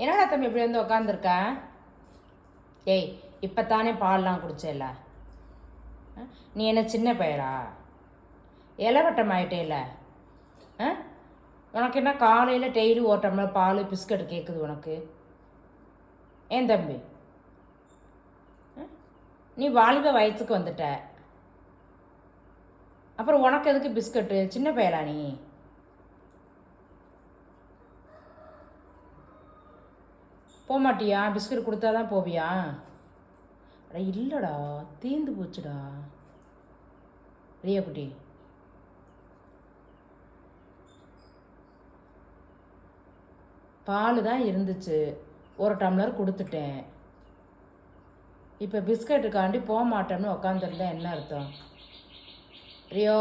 என்னடா தம்பி இப்படி வந்து உக்காந்துருக்க? ஏய், இப்போ தானே பால்லாம் குடிச்சல. நீ என்ன சின்ன பையரா? இலவட்டம் ஆயிட்டேல. உனக்கு என்ன காலையில் டெய்லி ஒரு டம்ளர் பால் பிஸ்கட் கேட்குது உனக்கு? ஏன் தம்பி, நீ வாலிப வயசுக்கு வந்துட்ட, அப்புறம் உனக்கு எதுக்கு பிஸ்கட்டு? சின்ன பையலா நீ? போகமாட்டியா? பிஸ்கட் கொடுத்தா தான் போவியா? அட இல்லைடா, தீந்து போச்சுடா ரியா குட்டி. பால் தான் இருந்துச்சு, ஒரு டம்ளர் கொடுத்துட்டேன். இப்போ பிஸ்கட்டுக்காண்டி போக மாட்டேன்னு உக்காந்துருந்தா என்ன அர்த்தம்? ரியோ?